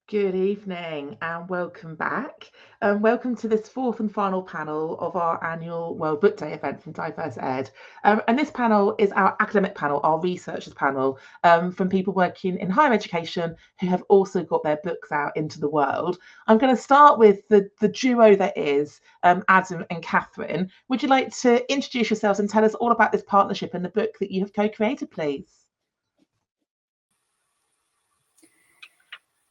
Good evening and welcome back. Welcome to this fourth and final panel of our annual World Book Day event from Diverse Ed. And this panel is our academic panel, our researchers panel, from people working in higher education who have also got their books out into the world. I'm going to start with the duo that is Adam and Catherine. Would you like to introduce yourselves and tell us all about this partnership and the book that you have co-created, please?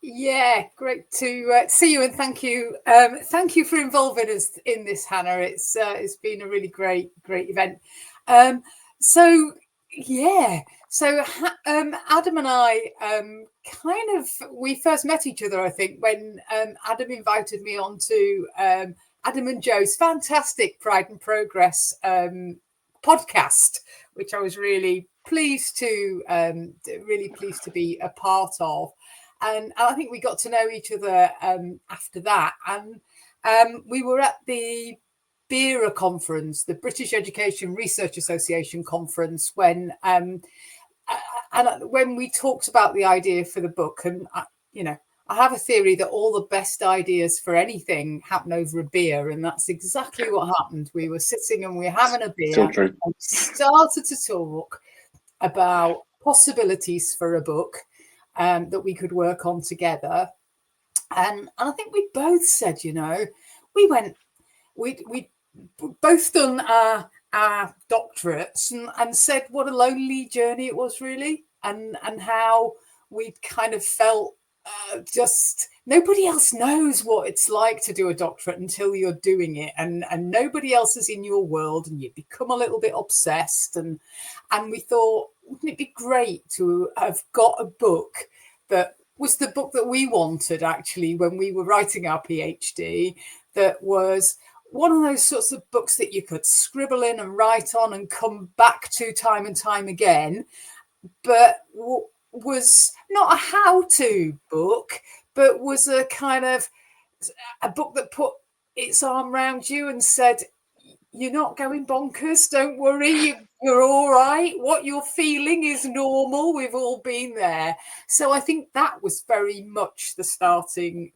Yeah, great to see you, and thank you for involving us in this, Hannah. It's been a really great event. So Adam and I we first met each other, I think, when Adam invited me on to Adam and Joe's fantastic Pride and Progress podcast, which I was really pleased to be a part of. And I think we got to know each other after that. And we were at the BERA conference, the British Education Research Association conference, when we talked about the idea for the book. And, I have a theory that all the best ideas for anything happen over a beer. And that's exactly what happened. We were sitting and we were having a beer and we started to talk about possibilities for a book that we could work on together. And I think we both said, we'd both done our doctorates and said what a lonely journey it was, really, and how we'd kind of felt just nobody else knows what it's like to do a doctorate until you're doing it, and nobody else is in your world, and you become a little bit obsessed, and we thought, wouldn't it be great to have got a book that was the book that we wanted, actually, when we were writing our PhD, that was one of those sorts of books that you could scribble in and write on and come back to time and time again, but was not a how-to book, but was a kind of a book that put its arm around you and said, you're not going bonkers, don't worry, you're all right. What you're feeling is normal. We've all been there. So I think that was very much the starting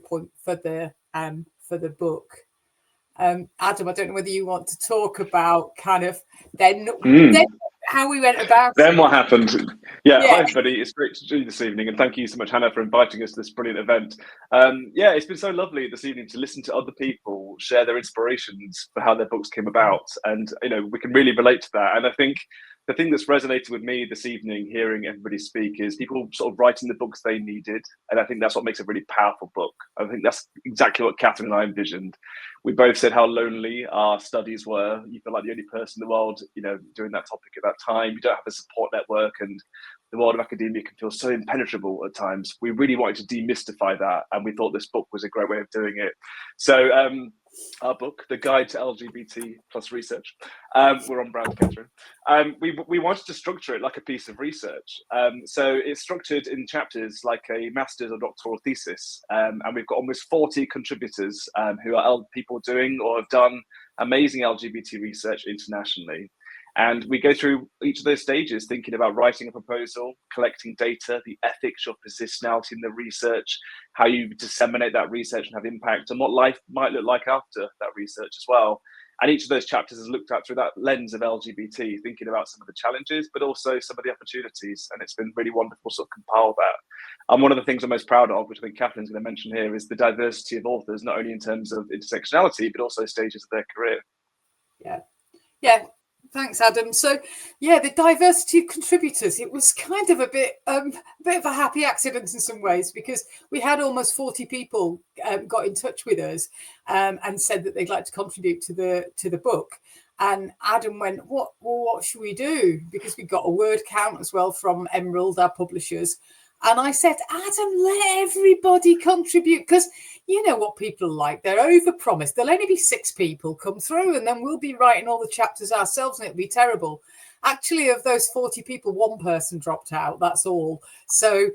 point for the book. Adam, I don't know whether you want to talk about kind of then how we went about then what happened. Hi everybody, it's great to do this evening, and thank you so much, Hannah, for inviting us to this brilliant event. It's been so lovely this evening to listen to other people share their inspirations for how their books came about, and we can really relate to that. And I think the thing that's resonated with me this evening, hearing everybody speak, is people sort of writing the books they needed, and I think that's what makes a really powerful book. I think that's exactly what Catherine and I envisioned. We both said how lonely our studies were. You feel like the only person in the world, doing that topic at that time. You don't have a support network, and the world of academia can feel so impenetrable at times. We really wanted to demystify that, and we thought this book was a great way of doing it. So our book, The Guide to LGBT plus Research, we're on brand, Catherine. We wanted to structure it like a piece of research. So it's structured in chapters like a master's or doctoral thesis. And we've got almost 40 contributors who are people doing or have done amazing LGBT research internationally. And we go through each of those stages, thinking about writing a proposal, collecting data, the ethics, your positionality in the research, how you disseminate that research and have impact, and what life might look like after that research as well. And each of those chapters is looked at through that lens of LGBT, thinking about some of the challenges, but also some of the opportunities. And it's been really wonderful to sort of compile that. And one of the things I'm most proud of, which I think Catherine's going to mention here, is the diversity of authors, not only in terms of intersectionality, but also stages of their career. Yeah. Thanks, Adam. So, the diversity of contributors, it was kind of a bit of a happy accident in some ways, because we had almost 40 people got in touch with us and said that they'd like to contribute to the book. And Adam went, what should we do? Because we got a word count as well from Emerald, our publishers. And I said, Adam, let everybody contribute, because you know what people are like. They're overpromised. There'll only be 6 people come through, and then we'll be writing all the chapters ourselves, and it'll be terrible. Actually, of those 40 people, 1 person dropped out. That's all. So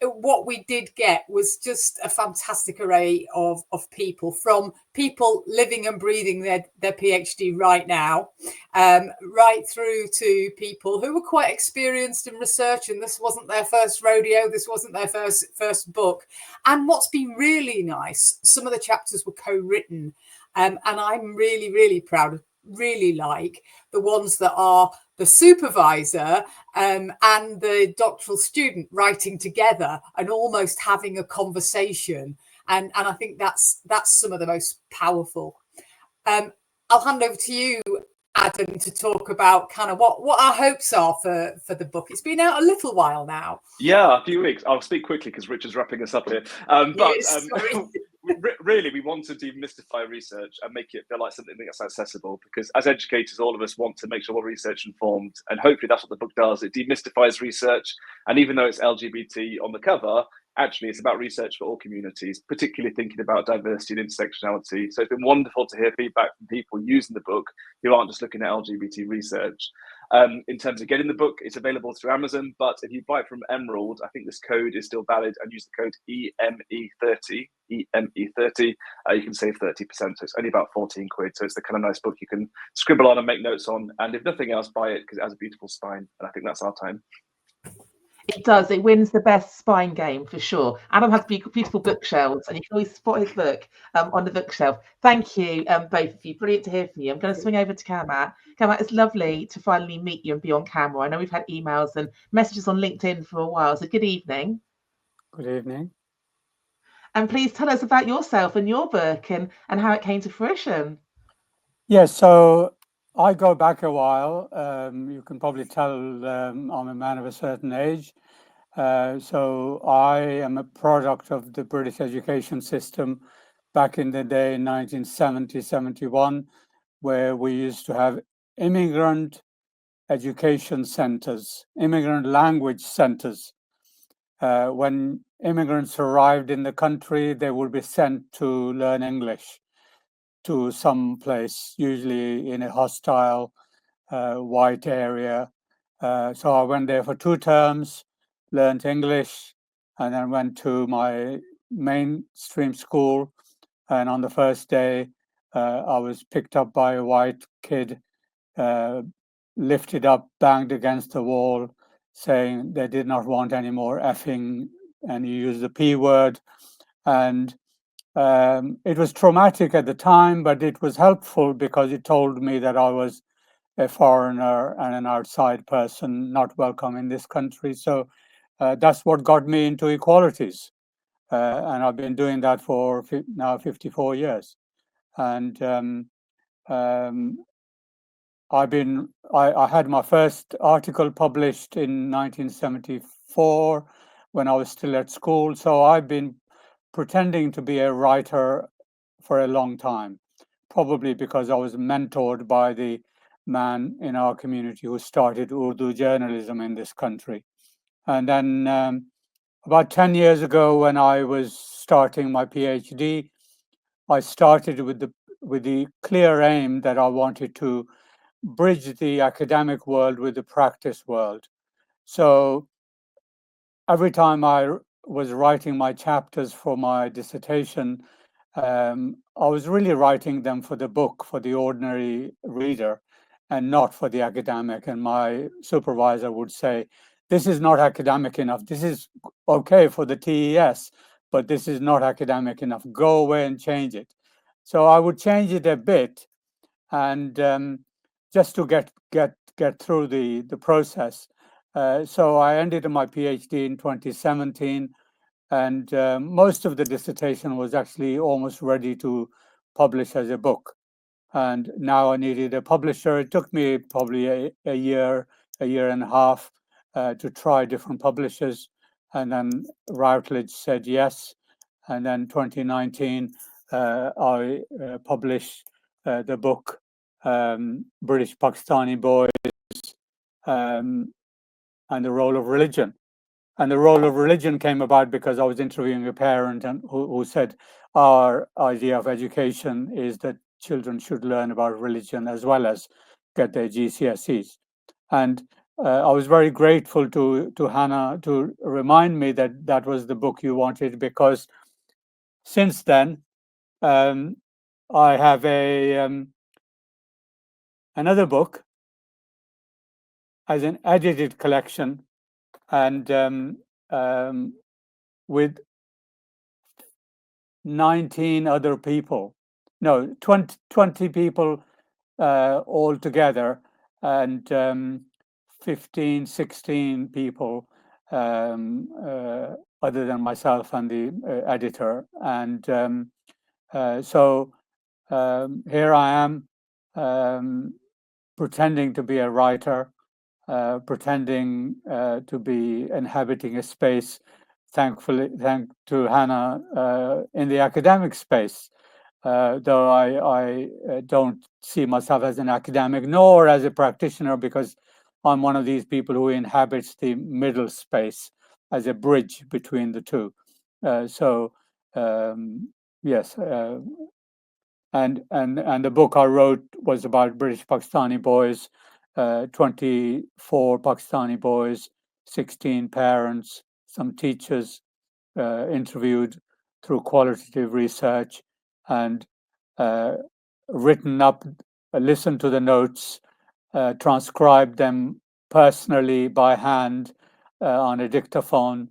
what we did get was just a fantastic array of people, from people living and breathing their PhD right now, right through to people who were quite experienced in research, and this wasn't their first rodeo, this wasn't their first book. And what's been really nice, some of the chapters were co-written, and I'm really, really proud, really like the ones that are the supervisor and the doctoral student writing together and almost having a conversation. And I think that's some of the most powerful. I'll hand over to you, Adam, to talk about kind of what our hopes are for the book. It's been out a little while now. Yeah, a few weeks. I'll speak quickly because Richard's wrapping us up here. Really, we want to demystify research and make it feel like something that's accessible, because as educators, all of us want to make sure we're research informed, and hopefully that's what the book does. It demystifies research, and even though it's LGBT on the cover, actually it's about research for all communities, particularly thinking about diversity and intersectionality. So it's been wonderful to hear feedback from people using the book who aren't just looking at LGBT research. In terms of getting the book, it's available through Amazon, but if you buy it from Emerald, I think this code is still valid, and use the code EME30, EME30, you can save 30%. So it's only about 14 quid. So it's the kind of nice book you can scribble on and make notes on. And if nothing else, buy it because it has a beautiful spine. And I think that's our time. It does. It wins the best spine game for sure. Adam has beautiful bookshelves, and you can always spot his book on the bookshelf. Thank you, both of you. Brilliant to hear from you. I'm going to swing over to Karamat. Karamat, it's lovely to finally meet you and be on camera. I know we've had emails and messages on LinkedIn for a while, so good evening. Good evening. And please tell us about yourself and your book and how it came to fruition. Yes, so I go back a while. You can probably tell I'm a man of a certain age. So I am a product of the British education system back in the day, 1970, 71, where we used to have immigrant education centers, immigrant language centers. When immigrants arrived in the country, they would be sent to learn English to some place, usually in a hostile white area. So I went there for 2 terms, learned English, and then went to my mainstream school. And on the first day, I was picked up by a white kid, lifted up, banged against the wall, saying they did not want any more effing, and he used the P word. And it was traumatic at the time, but it was helpful because it told me that I was a foreigner and an outside person, not welcome in this country. So that's what got me into equalities. And I've been doing that for now 54 years. And I had my first article published in 1974 when I was still at school. So I've been pretending to be a writer for a long time, probably because I was mentored by the man in our community who started Urdu journalism in this country. And then about 10 years ago, when I was starting my PhD, I started with the clear aim that I wanted to bridge the academic world with the practice world. So every time I was writing my chapters for my dissertation, I was really writing them for the book, for the ordinary reader, and not for the academic. And my supervisor would say, this is not academic enough. This is okay for the TES, but this is not academic enough. Go away and change it. So I would change it a bit, and just to get through the process. So I ended my PhD in 2017, and most of the dissertation was actually almost ready to publish as a book. And now I needed a publisher. It took me probably a year and a half to try different publishers. And then Routledge said yes. And then 2019, I published the book, British Pakistani Boys and the Role of Religion. And the role of religion came about because I was interviewing a parent who said, our idea of education is that children should learn about religion as well as get their GCSEs. And I was very grateful to Hannah to remind me that that was the book you wanted, because since then I have another book as an edited collection, and with 19 other people, no, 20 people all together, and 15, 16 people other than myself and the editor. And so here I am, pretending to be a writer, pretending to be inhabiting a space, thanks to Hannah, in the academic space. Though I don't see myself as an academic nor as a practitioner, because I'm one of these people who inhabits the middle space as a bridge between the two. Yes, and the book I wrote was about British Pakistani boys, 24 Pakistani boys, 16 parents, some teachers interviewed through qualitative research, and written up, listened to the notes, transcribed them personally by hand on a dictaphone.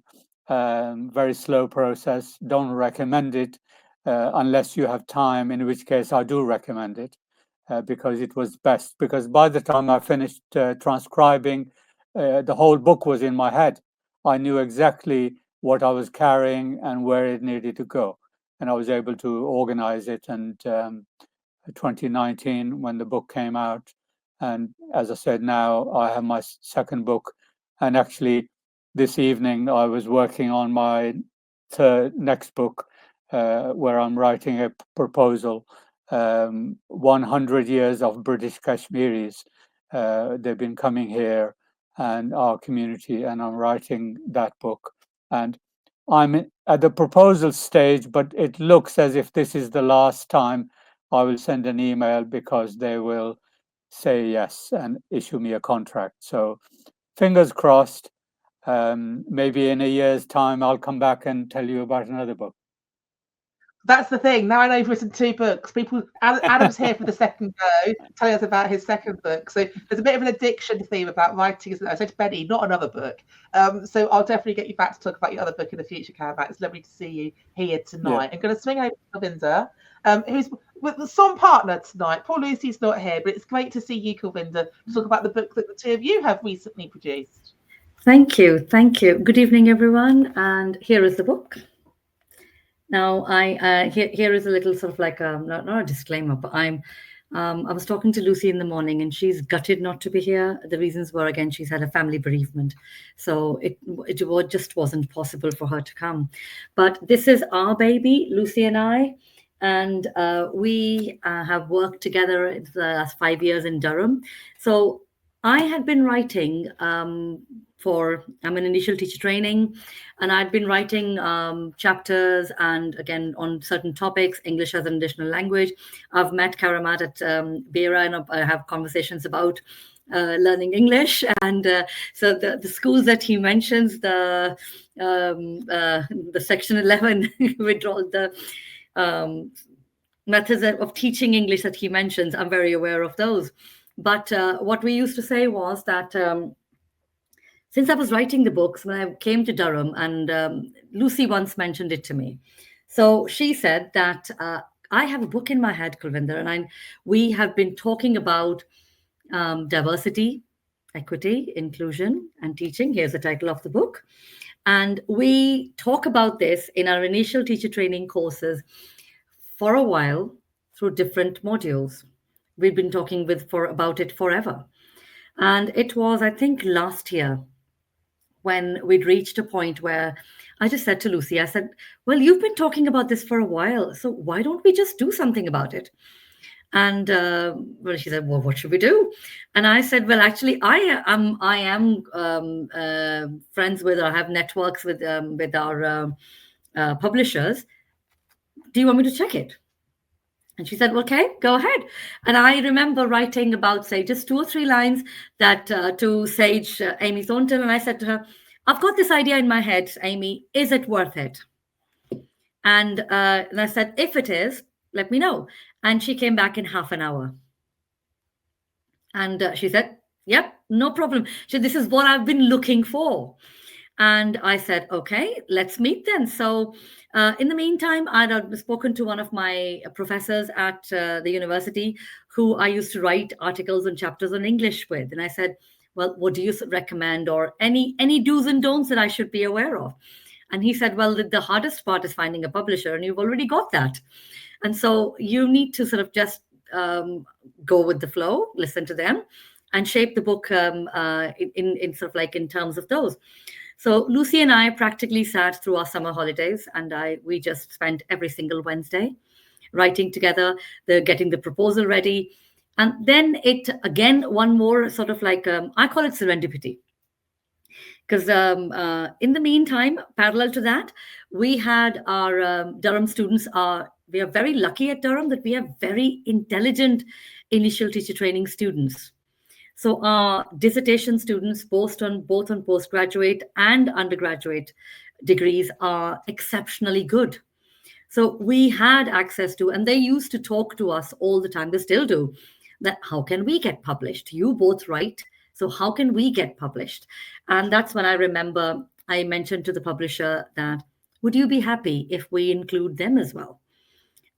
Very slow process. Don't recommend it unless you have time, in which case I do recommend it, because it was best. Because by the time I finished transcribing, the whole book was in my head. I knew exactly what I was carrying and where it needed to go, and I was able to organize it. And 2019, when the book came out, and as I said, now I have my second book, and actually this evening I was working on my next book, where I'm writing a proposal, 100 years of British Kashmiris. They've been coming here and our community, and I'm writing that book. And I'm at the proposal stage, but it looks as if this is the last time I will send an email, because they will say yes and issue me a contract. So fingers crossed. Maybe in a year's time, I'll come back and tell you about another book. That's the thing. Now I know you've written 2 books. Adam's here for the second go, telling us about his second book. So there's a bit of an addiction theme about writing, isn't there? I said to Benny, not another book. So I'll definitely get you back to talk about your other book in the future, Karamat. It's lovely to see you here tonight. Yeah. I'm going to swing over to Kulwinder, who's with some partner tonight. Poor Lucy's not here, but it's great to see you, Kulwinder, to talk about the book that the two of you have recently produced. Thank you. Thank you. Good evening, everyone. And here is the book. Now, here is a little sort of like not a disclaimer, but I was talking to Lucy in the morning, and she's gutted not to be here. The reasons were, again, she's had a family bereavement, so it just wasn't possible for her to come. But this is our baby, Lucy and I, and we have worked together the last 5 years in Durham. So I had been writing I'm in initial teacher training, and I'd been writing chapters, and again on certain topics, English as an additional language. I've met Karamat at Bera, and I have conversations about learning English. And so the schools that he mentions, the section 11 withdrawal, the methods of teaching English that he mentions, I'm very aware of those. But what we used to say was that since I was writing the books, when I came to Durham, and Lucy once mentioned it to me. So she said that I have a book in my head, Kulwinder, and we have been talking about diversity, equity, inclusion, and teaching. Here's the title of the book. And we talk about this in our initial teacher training courses for a while through different modules. We've been talking about it forever. And it was, I think, last year when we'd reached a point where I just said to Lucy, I said, well, you've been talking about this for a while, so why don't we just do something about it? And well, she said, well, what should we do? And I said, well, actually, I am friends with, or have networks with our publishers. Do you want me to check it? And she said, okay, go ahead. And I remember writing about, say, just 2 or 3 lines that to Sage Amy Thornton. And I said to her, I've got this idea in my head, Amy, is it worth it? And I said, if it is, let me know. And she came back in half an hour. And she said, yep, no problem. She said, this is what I've been looking for. And I said, okay, let's meet then. So in the meantime, I'd spoken to one of my professors at the university who I used to write articles and chapters on English with. And I said, well, what do you recommend, or any do's and don'ts that I should be aware of? And he said, well, the hardest part is finding a publisher, and you've already got that. And so you need to sort of just go with the flow, listen to them, and shape the book in sort of like in terms of those. So Lucy and I practically sat through our summer holidays, and we just spent every single Wednesday writing together, getting the proposal ready. And then it, again, one more sort of like, I call it serendipity. Because in the meantime, parallel to that, we had our Durham students we are very lucky at Durham that we have very intelligent initial teacher training students. So our dissertation students, both on postgraduate and undergraduate degrees, are exceptionally good. So we had access to, and they used to talk to us all the time, they still do, that how can we get published? You both write, so how can we get published? And that's when I remember I mentioned to the publisher that, would you be happy if we include them as well?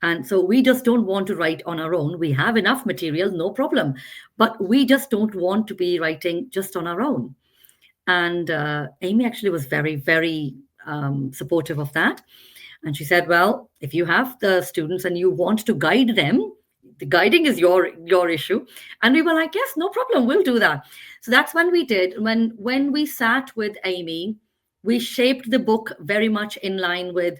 And so we just don't want to write on our own. We have enough material, no problem. But we just don't want to be writing just on our own. And Amy actually was very, very supportive of that. And she said, well, if you have the students and you want to guide them, the guiding is your issue. And we were like, yes, no problem, we'll do that. So that's when we did. When we sat with Amy, we shaped the book very much in line with,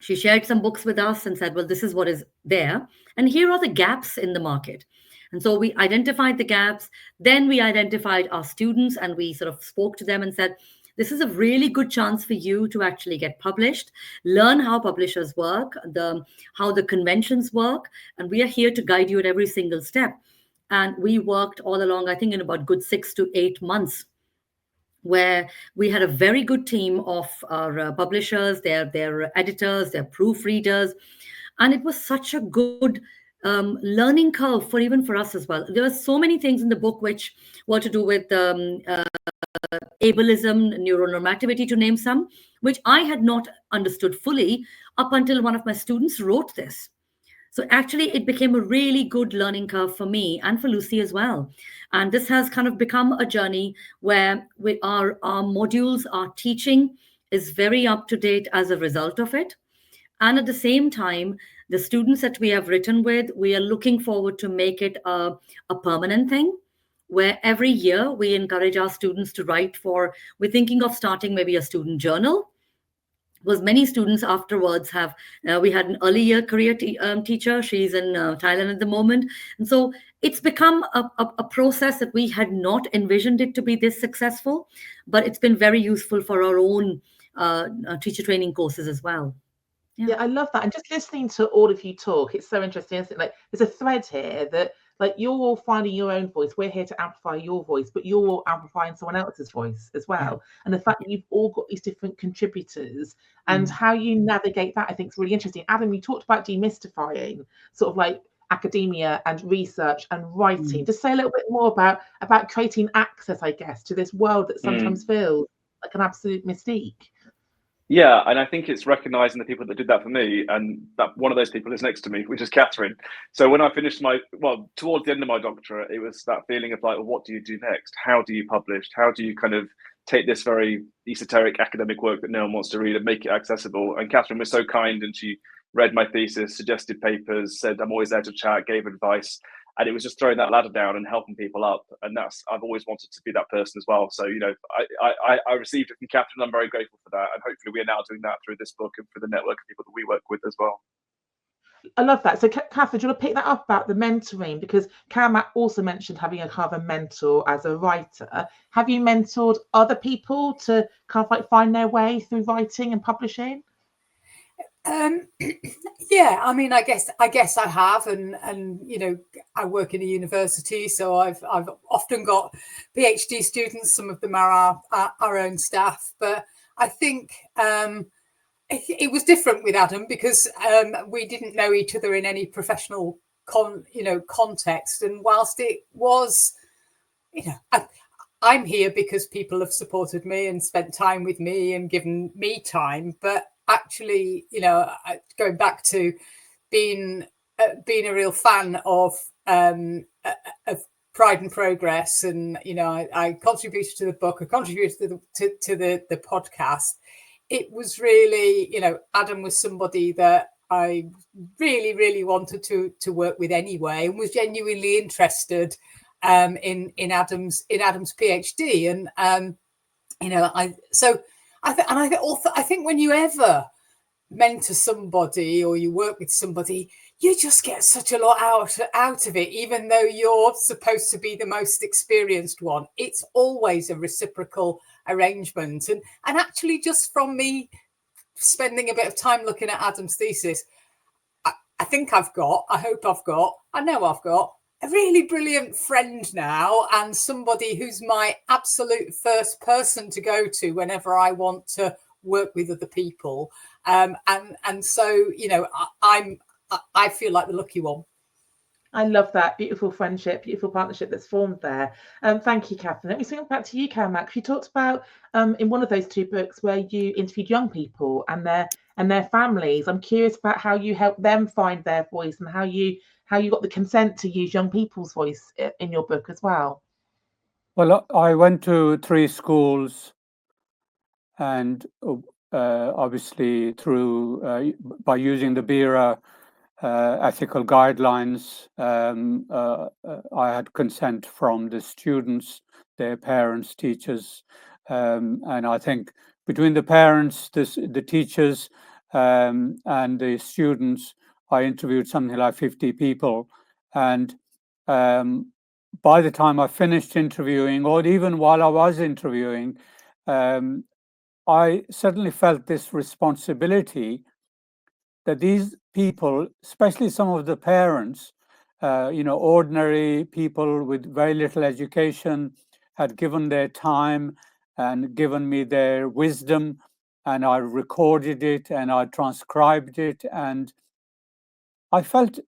she shared some books with us and said, well, this is what is there. And here are the gaps in the market. And so we identified the gaps. Then we identified our students, and we sort of spoke to them and said, this is a really good chance for you to actually get published, learn how publishers work, how the conventions work. And we are here to guide you at every single step. And we worked all along, I think in about good 6 to 8 months, where we had a very good team of our publishers, their editors, their proofreaders. And it was such a good learning curve even for us as well. There were so many things in the book which were to do with ableism, neuronormativity, to name some, which I had not understood fully up until one of my students wrote this. So actually, it became a really good learning curve for me and for Lucy as well. And this has kind of become a journey where our modules, our teaching is very up to date as a result of it. And at the same time, the students that we have written with, we are looking forward to make it a permanent thing, where every year we encourage our students to write we're thinking of starting maybe a student journal. Because many students afterwards have, we had an early year career teacher. She's in Thailand at the moment. And so it's become a process that we had not envisioned it to be this successful, but it's been very useful for our own teacher training courses as well. Yeah, I love that. And just listening to all of you talk, it's so interesting, isn't it? Like, there's a thread here that, like, you're all finding your own voice. We're here to amplify your voice, but you're all amplifying someone else's voice as well. And the fact that you've all got these different contributors and how you navigate that, I think is really interesting. Adam, you talked about demystifying sort of like academia and research and writing. Just say a little bit more about creating access, I guess, to this world that sometimes feels like an absolute mystique. Yeah, and I think it's recognizing the people that did that for me, and that one of those people is next to me, which is Catherine. So when I finished towards the end of my doctorate, it was that feeling of like, well, what do you do next? How do you publish? How do you kind of take this very esoteric academic work that no one wants to read and make it accessible? And Catherine was so kind, and she read my thesis, suggested papers, said, I'm always there to chat, gave advice. And it was just throwing that ladder down and helping people up. And I've always wanted to be that person as well. So, you know, I received it from Catherine. I'm very grateful for that. And hopefully we are now doing that through this book and through the network of people that we work with as well. I love that. So Catherine, do you want to pick that up about the mentoring? Because Karamat also mentioned having a kind of a mentor as a writer. Have you mentored other people to kind of like find their way through writing and publishing? Yeah, I mean, I guess I have, and you know, I work in a university, so I've often got PhD students. Some of them are our own staff, but I think it was different with Adam because we didn't know each other in any professional context, and whilst it was, you know, I'm here because people have supported me and spent time with me and given me time, but actually, you know, going back to being a real fan of Pride and Progress, and you know, I contributed to the book, I contributed to the podcast. It was really, you know, Adam was somebody that I really wanted to work with anyway, and was genuinely interested in Adam's PhD, and you know, I think when you ever mentor somebody or you work with somebody, you just get such a lot out of it, even though you're supposed to be the most experienced one. It's always a reciprocal arrangement, and actually, just from me spending a bit of time looking at Adam's thesis, I think I know I've got a really brilliant friend now, and somebody who's my absolute first person to go to whenever I want to work with other people. And so, you know, I feel like the lucky one. I love that beautiful friendship, beautiful partnership that's formed there. Thank you, Catherine. Let me swing back to you, Karamat. You talked about in one of those two books where you interviewed young people and their families. I'm curious about how you helped them find their voice and how you got the consent to use young people's voice in your book as well. Well, I went to 3 schools, and obviously through by using the BERA ethical guidelines, I had consent from the students, their parents, teachers, and I think between the parents, the teachers, and the students, I interviewed something like 50 people, and by the time I finished interviewing, or even while I was interviewing, I suddenly felt this responsibility that these people, especially some of the parents, ordinary people with very little education, had given their time and given me their wisdom, and I recorded it and I transcribed it, and I felt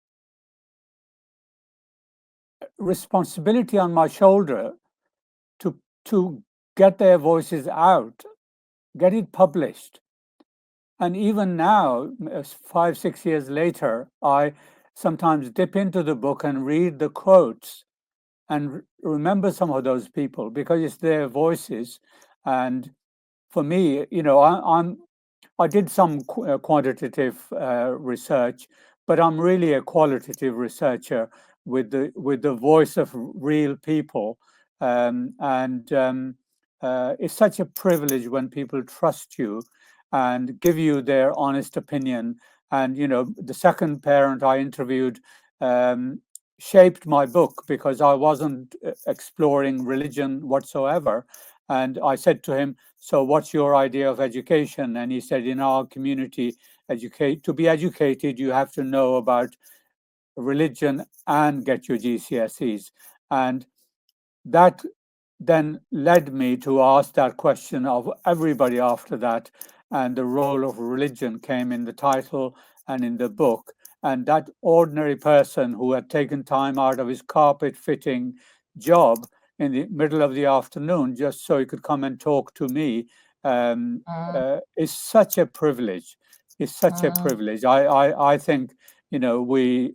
responsibility on my shoulder to get their voices out, get it published. And even now, 5, 6 years later, I sometimes dip into the book and read the quotes and remember some of those people because it's their voices. And for me, you know, I did some quantitative research, but I'm really a qualitative researcher with the voice of real people. It's such a privilege when people trust you and give you their honest opinion. And you know, the second parent I interviewed shaped my book because I wasn't exploring religion whatsoever. And I said to him, "So what's your idea of education?" And he said, "In our community, to be educated, you have to know about religion and get your GCSEs." And that then led me to ask that question of everybody after that. And the role of religion came in the title and in the book. And that ordinary person who had taken time out of his carpet fitting job in the middle of the afternoon just so he could come and talk to me is such a privilege. It's such a privilege. I think, you know, we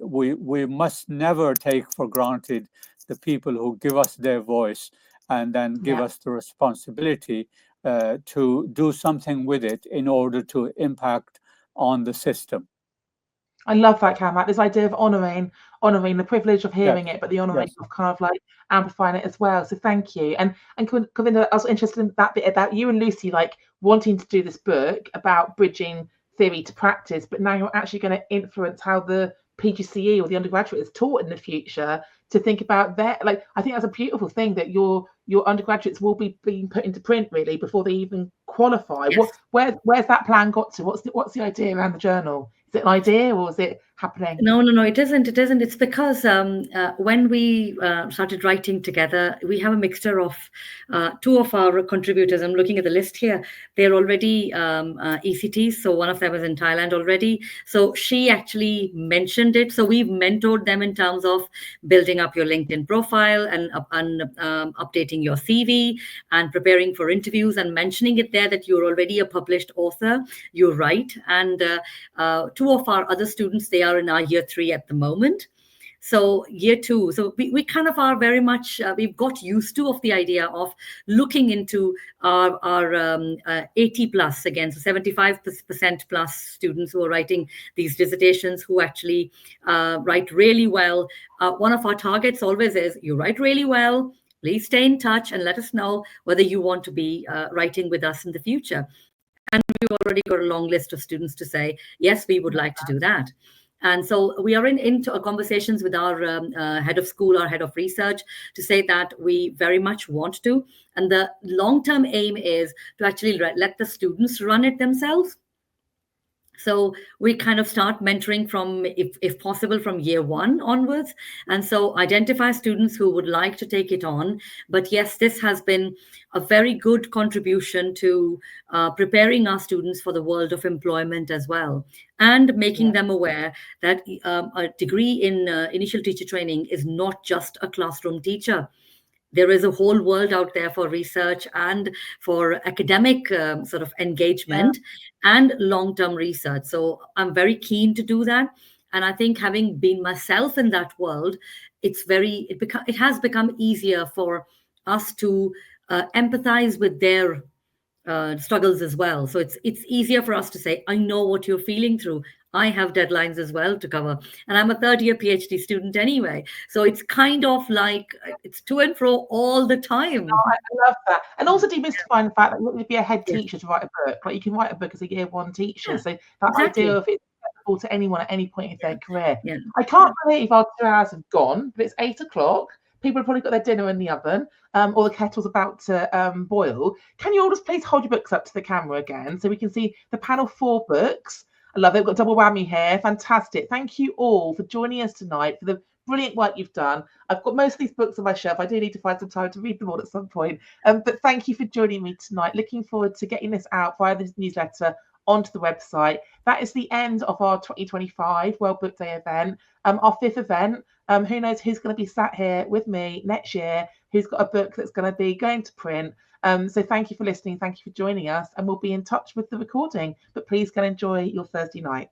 must never take for granted the people who give us their voice and then give us the responsibility to do something with it in order to impact on the system. I love that, Karamat. This idea of honouring the privilege of hearing it, but the honouring of kind of like amplifying it as well. So thank you. And Kulwinder, I was interested in that bit about you and Lucy, like wanting to do this book about bridging theory to practice, but now you're actually going to influence how the PGCE or the undergraduate is taught in the future to think about that. Like, I think that's a beautiful thing that your undergraduates will be being put into print really before they even qualify. Yes. Where's that plan got to? What's the idea around the journal? Is it an idea or is it happening? No, it isn't. It isn't. It's because when we started writing together, we have a mixture of two of our contributors. I'm looking at the list here. They're already ECTs. So one of them is in Thailand already. So she actually mentioned it. So we've mentored them in terms of building up your LinkedIn profile and updating your CV and preparing for interviews and mentioning it there that you're already a published author. You write. And two of our other students, they are in our year 3 at the moment. So year 2, so we kind of are very much, we've got used to of the idea of looking into our 80 plus again, so 75% plus students who are writing these dissertations who actually write really well. One of our targets always is, you write really well, please stay in touch and let us know whether you want to be writing with us in the future. And we've already got a long list of students to say, yes, we would like to do that. And so we are into conversations with our head of school, our head of research, to say that we very much want to. And the long-term aim is to actually let the students run it themselves. So we kind of start mentoring from, if possible, from year 1 onwards. And so identify students who would like to take it on. But yes, this has been a very good contribution to preparing our students for the world of employment as well, and making them aware that a degree in initial teacher training is not just a classroom teacher. There is a whole world out there for research and for academic sort of engagement and long-term research. So I'm very keen to do that. And I think, having been myself in that world, it has become easier for us to empathize with their struggles as well. So it's easier for us to say, I know what you're feeling through. I have deadlines as well to cover. And I'm a 3rd-year PhD student anyway. So it's kind of like, it's to and fro all the time. Oh, I love that. And also demystifying the fact that you don't need to be a head teacher to write a book. Like, you can write a book as a year 1 teacher. So that idea of it's accessible to anyone at any point in their career. I can't believe our 2 hours have gone, but it's 8 o'clock. People have probably got their dinner in the oven, or the kettle's about to boil. Can you all just please hold your books up to the camera again so we can see the panel 4 books? I love it. We've got double whammy here. Fantastic. Thank you all for joining us tonight, for the brilliant work you've done. I've got most of these books on my shelf. I do need to find some time to read them all at some point. But thank you for joining me tonight. Looking forward to getting this out via this newsletter onto the website. That is the end of our 2025 World Book Day event, our 5th event. Who knows who's going to be sat here with me next year, who's got a book that's going to be going to print. So thank you for listening. Thank you for joining us, and we'll be in touch with the recording. But please go enjoy your Thursday night.